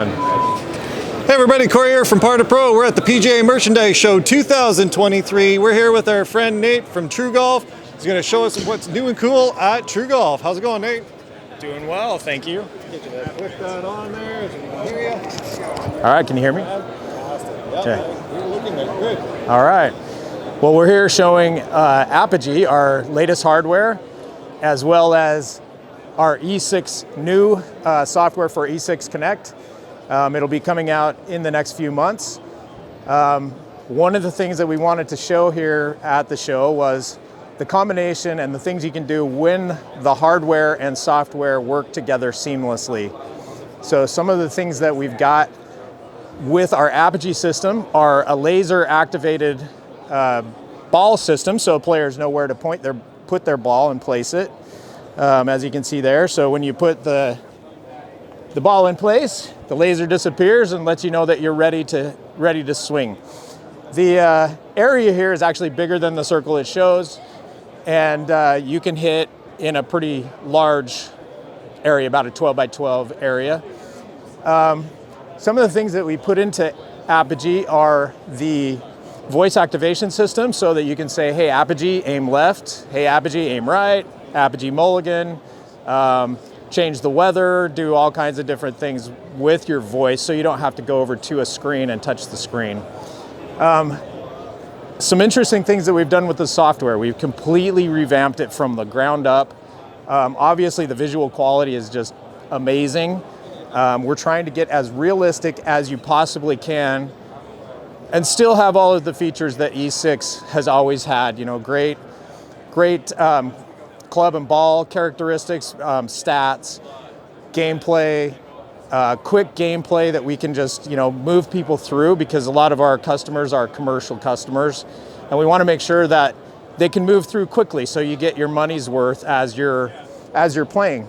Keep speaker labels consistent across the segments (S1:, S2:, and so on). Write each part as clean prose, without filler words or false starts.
S1: Hey everybody, Corey here from Par to Pro. We're at the PGA Merchandise Show 2023. We're here with our friend Nate from TruGolf. He's going to show us what's new and cool at TruGolf. How's it going, Nate?
S2: Doing well, thank you.
S1: Get you that click that on there so we can hear you.
S2: All right, can you hear me?
S1: Okay. You're looking good.
S2: All right. Well, we're here showing Apogee, our latest hardware, as well as our E6 new software for E6 Connect. It'll be coming out in the next few months. One of the things that we wanted to show here at the show was the combination and the things you can do when the hardware and software work together seamlessly. So some of the things that we've got with our Apogee system are a laser activated ball system, so players know where to put their ball and place it, as you can see there. So when you put the ball in place, the laser disappears and lets you know that you're ready to swing. The area here is actually bigger than the circle it shows, and you can hit in a pretty large area, about a 12 by 12 area. Some of the things that we put into Apogee are the voice activation system, so that you can say, hey Apogee, aim left, hey Apogee, aim right, Apogee mulligan, change the weather, do all kinds of different things with your voice so you don't have to go over to a screen and touch the screen. Some interesting things that we've done with the software. We've completely revamped it from the ground up. Obviously the visual quality is just amazing. We're trying to get as realistic as you possibly can and still have all of the features that E6 has always had. You know, great club and ball characteristics, stats, gameplay, quick gameplay that we can just, move people through, because a lot of our customers are commercial customers, and we want to make sure that they can move through quickly so you get your money's worth as you're playing.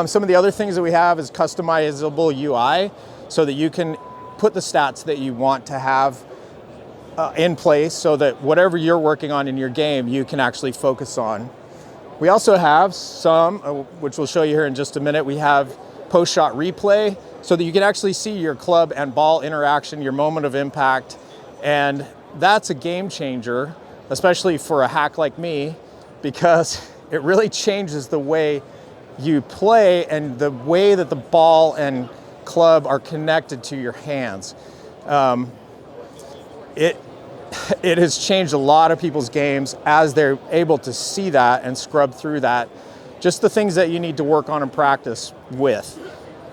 S2: Some of the other things that we have is customizable UI, so that you can put the stats that you want to have in place, so that whatever you're working on in your game, you can actually focus on. We also have some, which we'll show you here in just a minute, we have post-shot replay, so that you can actually see your club and ball interaction, your moment of impact, and that's a game changer, especially for a hack like me, because it really changes the way you play and the way that the ball and club are connected to your hands. It has changed a lot of people's games as they're able to see that and scrub through that. Just the things that you need to work on and practice with.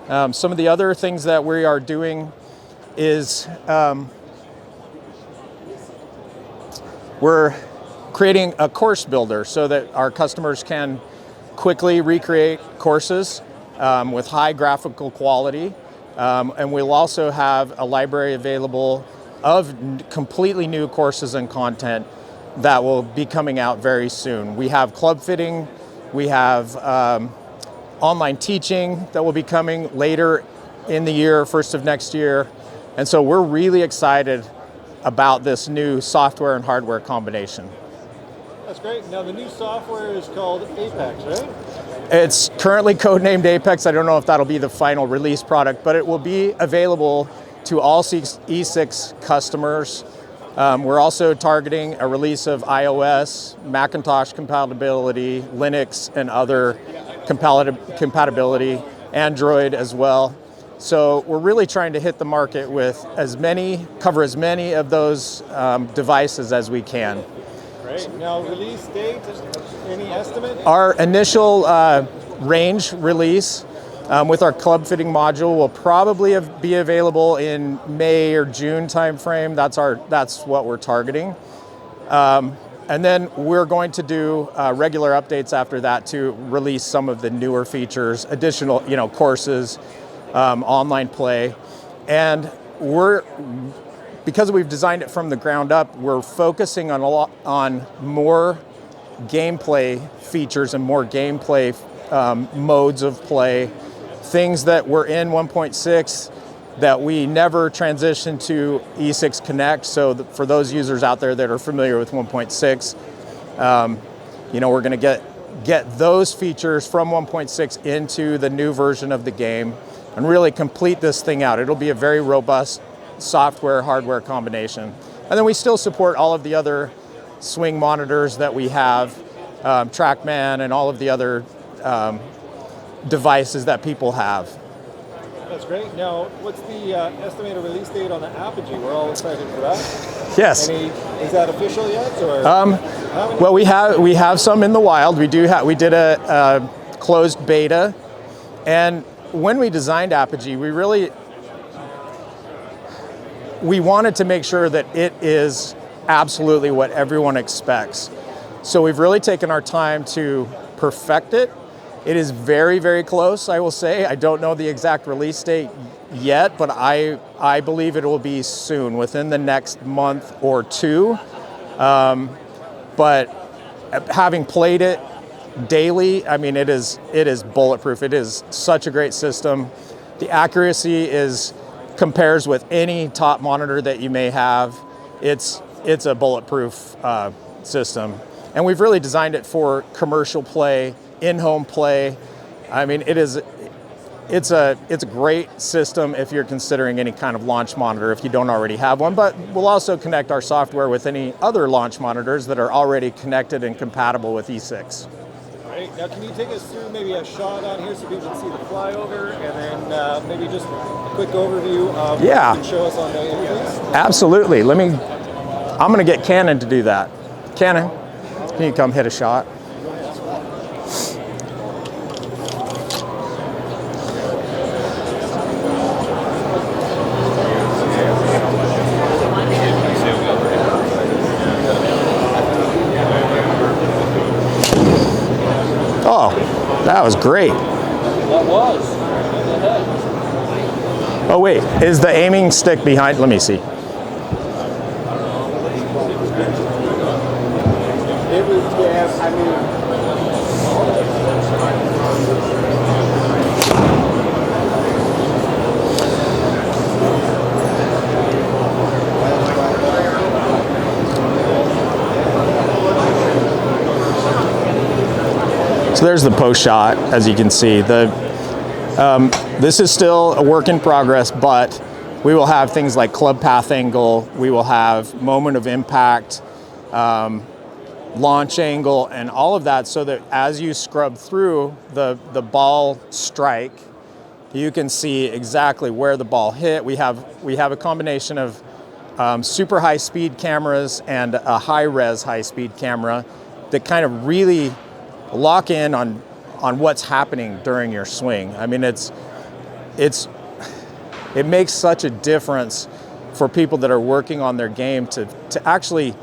S2: Some of the other things that we are doing is we're creating a course builder so that our customers can quickly recreate courses with high graphical quality. And we'll also have a library available of completely new courses and content that will be coming out very soon. We have club fitting, we have online teaching that will be coming later in the year, first of next year. And so we're really excited about this new software and hardware combination.
S1: That's great. Now the new software is called Apex, right?
S2: It's currently codenamed Apex. I don't know if that'll be the final release product, but it will be available to all E6 customers. We're also targeting a release of iOS, Macintosh compatibility, Linux and other compatibility, Android as well. So we're really trying to hit the market with cover as many of those devices as we can.
S1: Great. Now release date, any estimate?
S2: Our initial range release with our club fitting module will probably be available in May or June timeframe. That's what we're targeting. And then we're going to do regular updates after that to release some of the newer features, additional courses, online play. And because we've designed it from the ground up, we're focusing on more gameplay features and more gameplay modes of play, things that were in 1.6 that we never transitioned to E6 Connect. So for those users out there that are familiar with 1.6, we're going to get those features from 1.6 into the new version of the game, and really complete this thing out. It'll be a very robust software, hardware combination. And then we still support all of the other swing monitors that we have, TrackMan and all of the other devices that people have.
S1: That's great. Now, what's the estimated release date on the Apogee? We're all excited for that.
S2: Yes.
S1: Is that official yet? Or
S2: well, we have some in the wild. We did a closed beta, and when we designed Apogee, we wanted to make sure that it is absolutely what everyone expects. So we've really taken our time to perfect it. It is very, very close, I will say. I don't know the exact release date yet, but I believe it will be soon, within the next month or two. But having played it daily, I mean, it is bulletproof. It is such a great system. The accuracy compares with any top monitor that you may have. It's a bulletproof system. And we've really designed it for commercial play, in-home play. I mean, it's a great system if you're considering any kind of launch monitor if you don't already have one, but we'll also connect our software with any other launch monitors that are already connected and compatible with E6.
S1: Right. Now, can you take us through maybe a shot on here so people can see the flyover, and then maybe just a quick overview of what you can show us on the interface?
S2: Absolutely. I'm going to get Cannon to do that. Cannon, can you come hit a shot? Oh, that was great.
S3: That was.
S2: Oh wait, is the aiming stick behind? Let me see.
S3: It was, yeah, I mean.
S2: So there's the post shot, as you can see. This is still a work in progress, but we will have things like club path angle, we will have moment of impact, launch angle, and all of that, so that as you scrub through the ball strike, you can see exactly where the ball hit. We have a combination of super high speed cameras and a high res high speed camera that kind of really lock in on what's happening during your swing. I mean, it makes such a difference for people that are working on their game to actually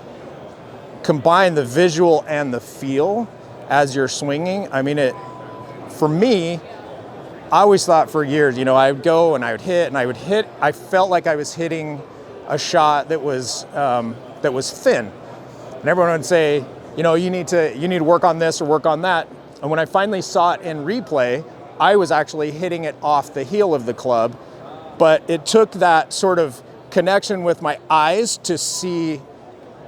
S2: combine the visual and the feel as you're swinging. I mean, for me, I always thought for years, you know, I would go and I would hit. I felt like I was hitting a shot that was thin, and everyone would say, you know, you need to work on this or work on that. And when I finally saw it in replay, I was actually hitting it off the heel of the club, but it took that sort of connection with my eyes to see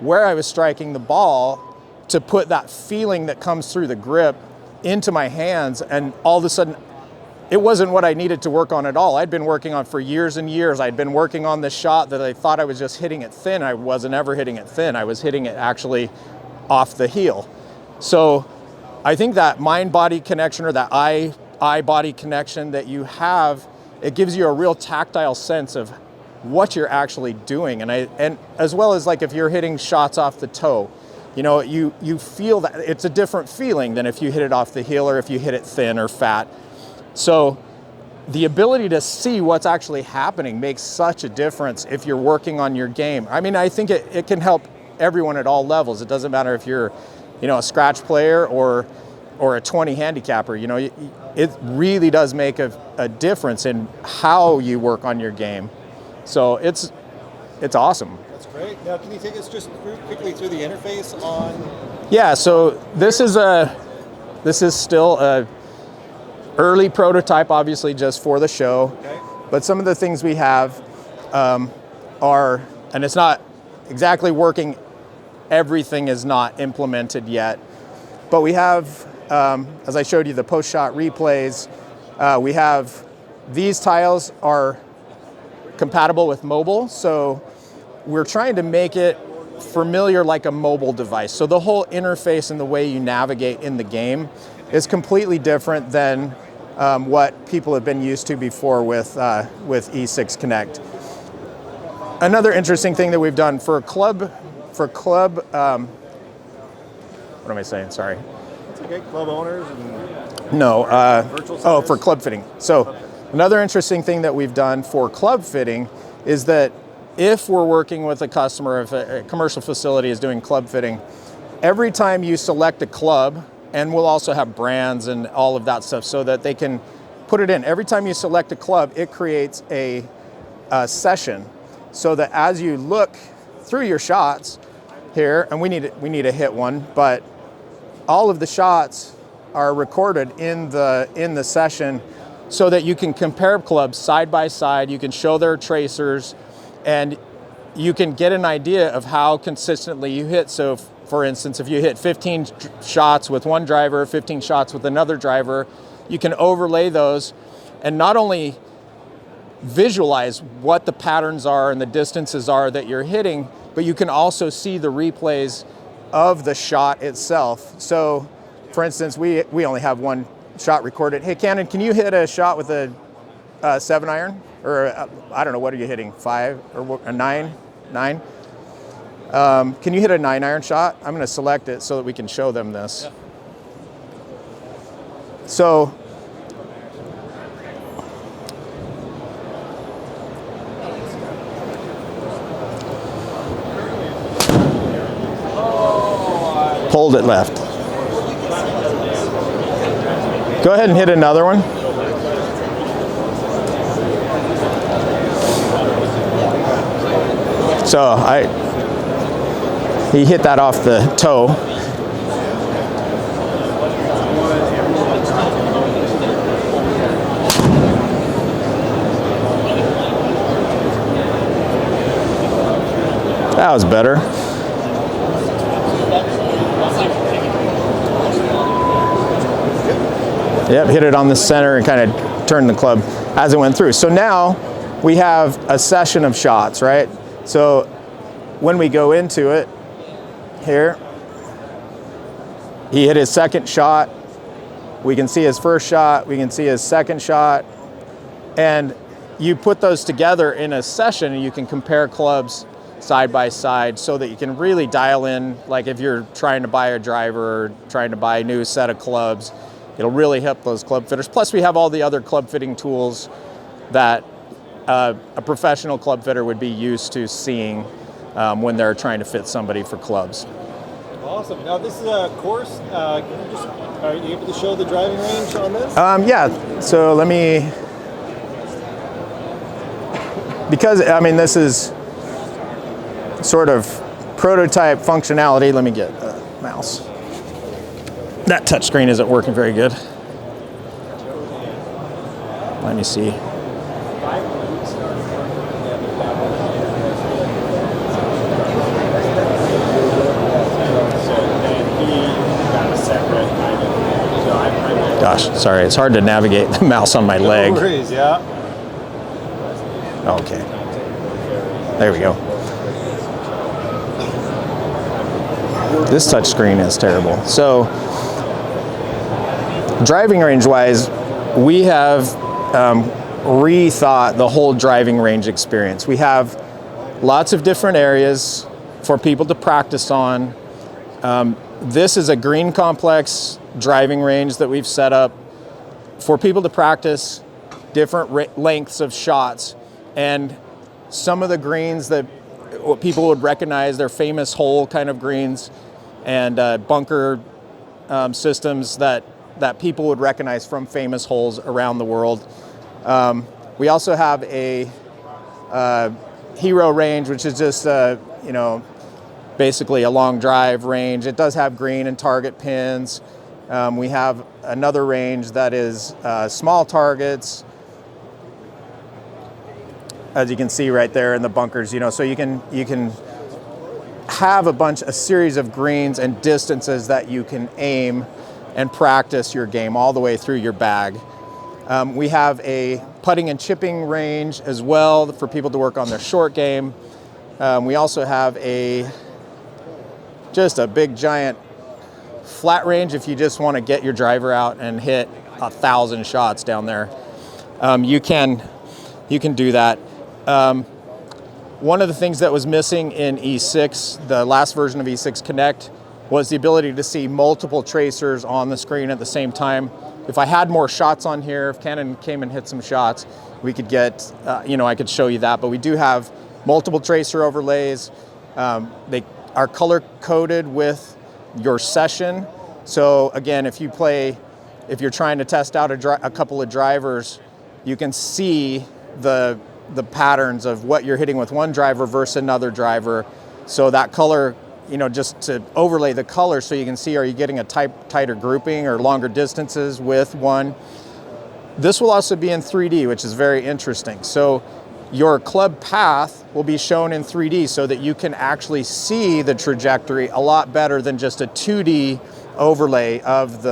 S2: where I was striking the ball, to put that feeling that comes through the grip into my hands, and all of a sudden, it wasn't what I needed to work on at all. I'd been working on for years and years. I'd been working on this shot that I thought I was just hitting it thin. I wasn't ever hitting it thin. I was hitting it actually off the heel. So I think that mind-body connection, or that eye-body connection that you have, it gives you a real tactile sense of what you're actually doing. And as well as, like, if you're hitting shots off the toe, you know, you feel that it's a different feeling than if you hit it off the heel or if you hit it thin or fat. So the ability to see what's actually happening makes such a difference if you're working on your game. I mean, I think it can help everyone at all levels. It doesn't matter if you're, you know, a scratch player or a 20 handicapper. You know, it really does make a difference in how you work on your game. So it's awesome.
S1: That's great. Now, can you take us just quickly through the interface on?
S2: Yeah. So this is still a early prototype, obviously, just for the show.
S1: Okay.
S2: But some of the things we have are, and it's not exactly working. Everything is not implemented yet, but we have, as I showed you, the post-shot replays. We have these tiles are compatible with mobile, so we're trying to make it familiar like a mobile device. So the whole interface and the way you navigate in the game is completely different than what people have been used to before with E6 Connect. Another interesting thing that we've done for club, what am I saying? Sorry.
S1: It's okay, club owners and
S2: No,
S1: virtual
S2: oh,
S1: centers?
S2: for club fitting. So another interesting thing that we've done for club fitting is that if we're working with a customer, if a commercial facility is doing club fitting, every time you select a club, and we'll also have brands and all of that stuff so that they can put it in. Every time you select a club, it creates a session so that as you look through your shots here, and we need to hit one, but all of the shots are recorded in the session so that you can compare clubs side by side, you can show their tracers, and you can get an idea of how consistently you hit. So for instance, if you hit 15 shots with one driver, 15 shots with another driver, you can overlay those and not only visualize what the patterns are and the distances are that you're hitting, but you can also see the replays of the shot itself. So for instance, we only have one shot recorded. Hey Cannon, can you hit a shot with a 7-iron? Or I don't know, what are you hitting? 5 or a 9? 9? Can you hit a 9-iron shot? I'm gonna select it so that we can show them this. Yeah. So, pulled it left. Go ahead and hit another one. So he hit that off the toe. That was better. Yep, hit it on the center and kind of turned the club as it went through. So now we have a session of shots, right? So when we go into it here, he hit his second shot. We can see his first shot. We can see his second shot. And you put those together in a session and you can compare clubs side by side so that you can really dial in, like if you're trying to buy a driver or trying to buy a new set of clubs, it'll really help those club fitters. Plus we have all the other club fitting tools that a professional club fitter would be used to seeing when they're trying to fit somebody for clubs.
S1: Awesome. Now this is a course. Are you able to show the driving range on this?
S2: Yeah. So let me, because I mean this is sort of prototype functionality. Let me get the mouse. That touchscreen isn't working very good. Let me see. Gosh, sorry, it's hard to navigate the mouse on my leg.
S1: No worries, yeah.
S2: Okay. There we go. This touchscreen is terrible. So, driving range-wise, we have rethought the whole driving range experience. We have lots of different areas for people to practice on. This is a green complex driving range that we've set up for people to practice different lengths of shots. And some of the greens that what people would recognize, they're famous hole kind of greens and bunker systems that people would recognize from famous holes around the world. We also have a hero range, which is just basically a long drive range. It does have green and target pins. We have another range that is small targets, as you can see right there in the bunkers. So you can have a series of greens and distances that you can aim and practice your game all the way through your bag. We have a putting and chipping range as well for people to work on their short game. We also have just a big giant flat range if you just want to get your driver out and hit 1,000 shots down there. You can do that. One of the things that was missing in E6, the last version of E6 Connect, was the ability to see multiple tracers on the screen at the same time. If I had more shots on here, if Canon came and hit some shots, we could get, I could show you that, but we do have multiple tracer overlays. They are color coded with your session. So again, if you're trying to test out a couple of drivers, you can see the patterns of what you're hitting with one driver versus another driver. So that color, just to overlay the color so you can see, are you getting a tighter grouping or longer distances with one? This will also be in 3D, which is very interesting. So your club path will be shown in 3D so that you can actually see the trajectory a lot better than just a 2D overlay of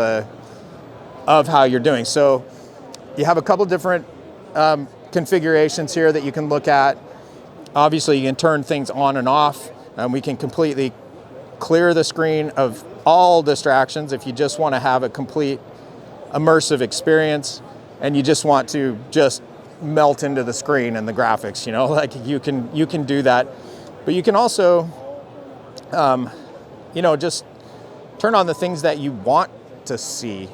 S2: how you're doing. So you have a couple different configurations here that you can look at. Obviously, you can turn things on and off, and we can completely clear the screen of all distractions if you just want to have a complete immersive experience and you just want to just melt into the screen and the graphics, like you can do that. But you can also just turn on the things that you want to see.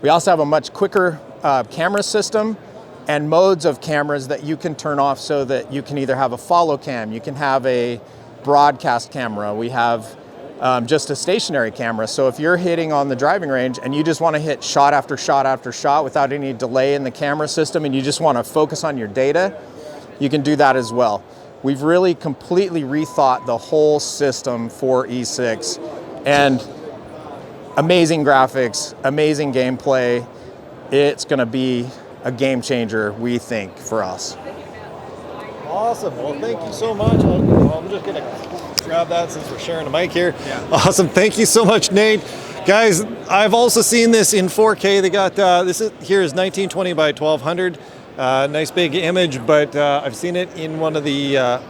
S2: We also have a much quicker camera system and modes of cameras that you can turn off so that you can either have a follow cam, you can have a broadcast camera, we have just a stationary camera. So if you're hitting on the driving range and you just want to hit shot after shot after shot without any delay in the camera system and you just want to focus on your data, you can do that as well. We've really completely rethought the whole system for E6, and amazing graphics, amazing gameplay. It's going to be a game changer, we think, for us.
S1: Awesome. Well, thank you so much. I'm just going to grab that since we're sharing a mic here. Yeah. Awesome. Thank you so much, Nate. Guys, I've also seen this in 4K. They got here is 1920 by 1200. Nice big image, but I've seen it in one of the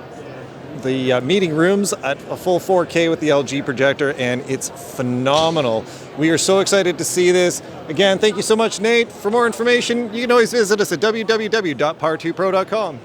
S1: meeting rooms at a full 4K with the LG projector, and it's phenomenal. We are so excited to see this. Again, thank you so much, Nate. For more information, you can always visit us at www.power2pro.com.